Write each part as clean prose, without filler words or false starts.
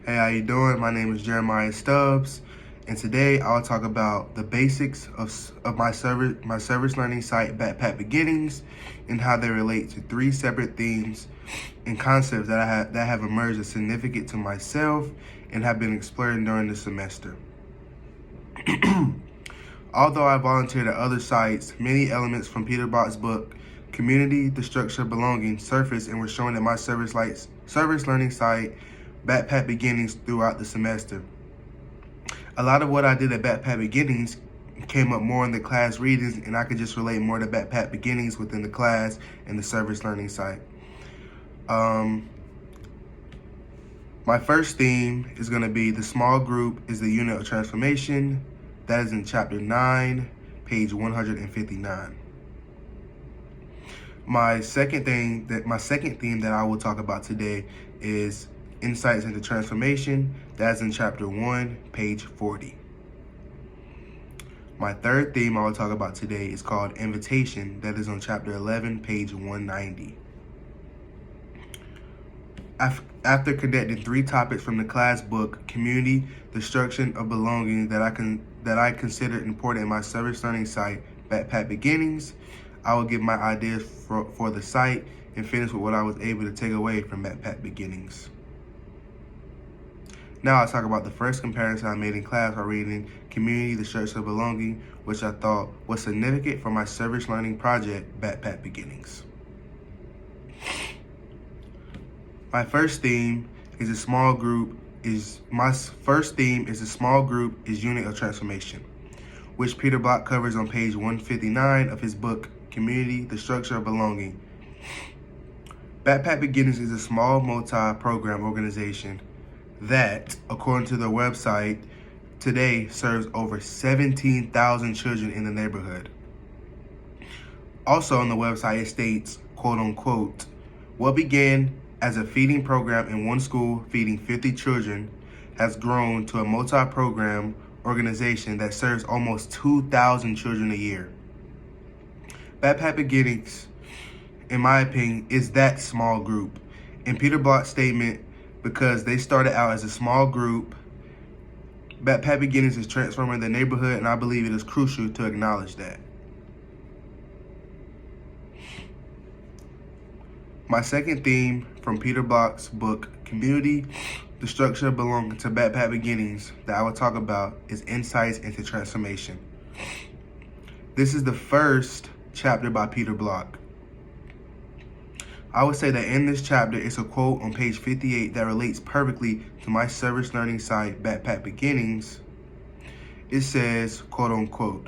Hey, how you doing? My name is Jeremiah Stubbs, and today I'll talk about the basics of my service learning site Backpack Beginnings and how they relate to three separate themes and concepts that have emerged as significant to myself and have been explored during the semester. Although I volunteered at other sites, many elements from Peter Block's book, Community, the Structure of Belonging, surfaced and were shown at my service learning site, Backpack Beginnings, throughout the semester. A lot of what I did at Backpack Beginnings came up more in the class readings, and I could just relate more to Backpack Beginnings within the class and the service learning site. My first theme is going to be the small group is the unit of transformation. That is in chapter 9, page 159. My second theme that I will talk about today is insights into transformation. That's in chapter 1, page 40. My third theme I will talk about today is called invitation. That is on chapter 11, page 190. After connecting three topics from the class book, Community, the Structure of Belonging, that I consider important in my service learning site, Backpack Beginnings, I will give my ideas for the site and finish with what I was able to take away from Backpack Beginnings. Now I'll talk about the first comparison I made in class while reading Community, the Structure of Belonging, which I thought was significant for my service learning project, Backpack Beginnings. My first theme is a small group is unit of transformation, which Peter Block covers on page 159 of his book, Community, the Structure of Belonging. Backpack Beginnings is a small multi-program organization that, according to their website, today serves over 17,000 children in the neighborhood. Also on the website, it states, quote unquote, what began as a feeding program in one school feeding 50 children has grown to a multi-program organization that serves almost 2,000 children a year. Backpack Beginnings, in my opinion, is that small group. In Peter Block's statement, because they started out as a small group, Backpack Beginnings is transforming the neighborhood, and I believe it is crucial to acknowledge that. My second theme from Peter Block's book, Community, the Structure of Belonging, to Backpack Beginnings, that I will talk about is insights into transformation. This is the first chapter by Peter Block. I would say that in this chapter is a quote on page 58 that relates perfectly to my service learning site, Backpack Beginnings. It says, quote unquote,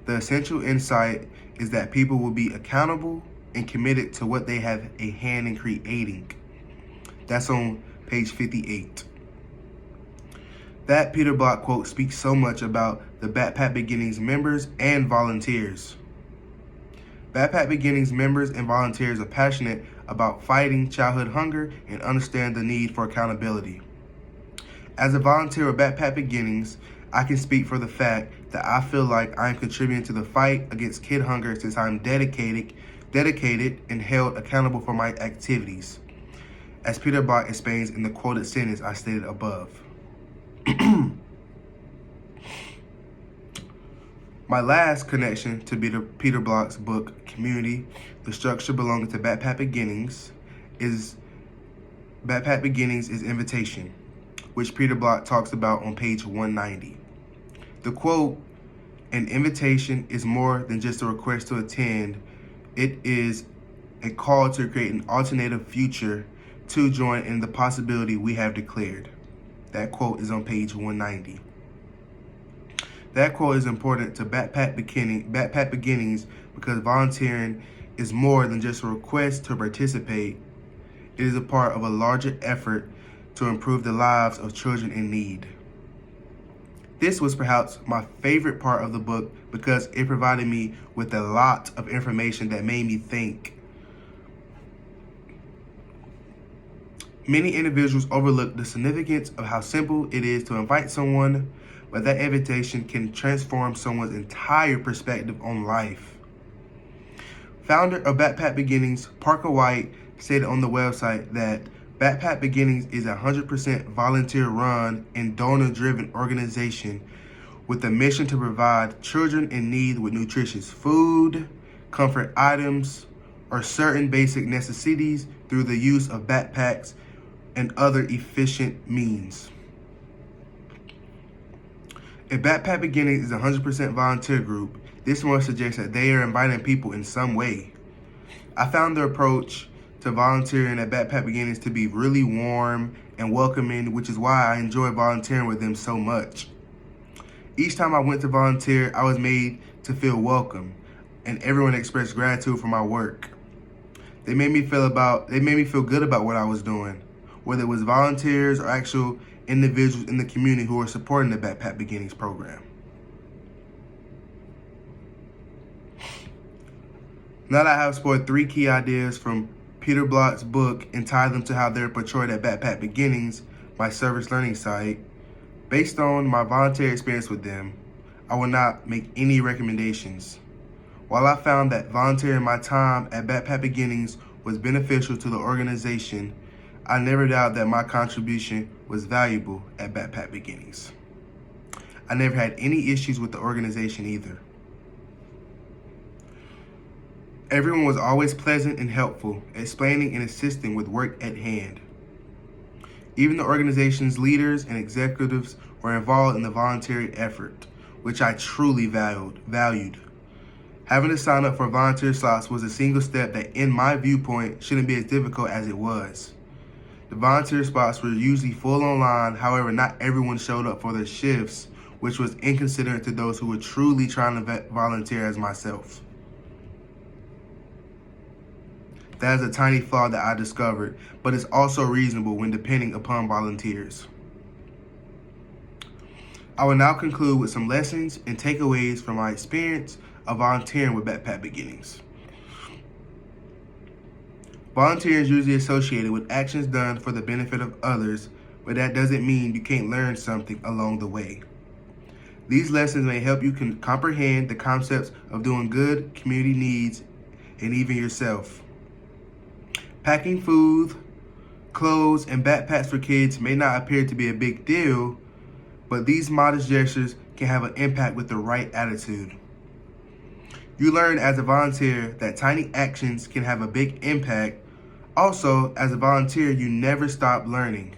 the essential insight is that people will be accountable and committed to what they have a hand in creating. That's on page 58. That Peter Block quote speaks so much about the Backpack Beginnings members and volunteers. Backpack Beginnings members and volunteers are passionate about fighting childhood hunger and understand the need for accountability. As a volunteer of Backpack Beginnings, I can speak for the fact that I feel like I am contributing to the fight against kid hunger since I am dedicated and held accountable for my activities, as Peter Block explains in the quoted sentence I stated above. My last connection to Peter Block's book, Community, the Structure Belonging to Backpack Beginnings, is invitation, which Peter Block talks about on page 190. The quote, an invitation is more than just a request to attend. It is a call to create an alternative future to join in the possibility we have declared. That quote is on page 190. That quote is important to Backpack Beginnings because volunteering is more than just a request to participate. It is a part of a larger effort to improve the lives of children in need. This was perhaps my favorite part of the book because it provided me with a lot of information that made me think. Many individuals overlook the significance of how simple it is to invite someone, but that invitation can transform someone's entire perspective on life. Founder of Backpack Beginnings, Parker White, stated on the website that Backpack Beginnings is a 100% volunteer-run and donor-driven organization with a mission to provide children in need with nutritious food, comfort items, or certain basic necessities through the use of backpacks and other efficient means. If Backpack Beginnings is a 100% volunteer group, this more suggests that they are inviting people in some way. I found their approach to volunteering at Backpack Beginnings to be really warm and welcoming, which is why I enjoy volunteering with them so much. Each time I went to volunteer, I was made to feel welcome, and everyone expressed gratitude for my work. They made me feel good about what I was doing, whether it was volunteers or actual individuals in the community who are supporting the Backpack Beginnings program. Now that I have explored 3 key ideas from Peter Block's book and tied them to how they're portrayed at Backpack Beginnings, my service learning site, based on my volunteer experience with them, I will not make any recommendations. While I found that volunteering my time at Backpack Beginnings was beneficial to the organization, I never doubt that my contribution was valuable at Backpack Beginnings. I never had any issues with the organization either. Everyone was always pleasant and helpful, explaining and assisting with work at hand. Even the organization's leaders and executives were involved in the voluntary effort, which I truly valued. Having to sign up for volunteer slots was a single step that, in my viewpoint, shouldn't be as difficult as it was. The volunteer spots were usually full online, however, not everyone showed up for their shifts, which was inconsiderate to those who were truly trying to volunteer as myself. That is a tiny flaw that I discovered, but it's also reasonable when depending upon volunteers. I will now conclude with some lessons and takeaways from my experience of volunteering with Backpack Beginnings. Volunteering is usually associated with actions done for the benefit of others, but that doesn't mean you can't learn something along the way. These lessons may help you comprehend the concepts of doing good, community needs, and even yourself. Packing food, clothes, and backpacks for kids may not appear to be a big deal, but these modest gestures can have an impact with the right attitude. You learn as a volunteer that tiny actions can have a big impact. Also, as a volunteer, you never stop learning.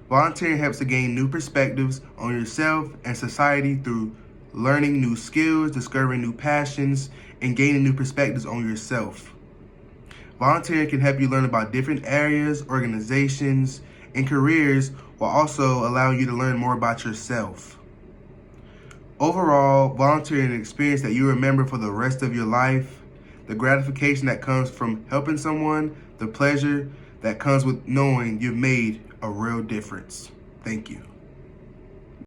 Volunteering helps to gain new perspectives on yourself and society through learning new skills, discovering new passions, and gaining new perspectives on yourself. Volunteering can help you learn about different areas, organizations, and careers while also allowing you to learn more about yourself. Overall, volunteering is an experience that you remember for the rest of your life. The gratification that comes from helping someone, the pleasure that comes with knowing you've made a real difference. Thank you.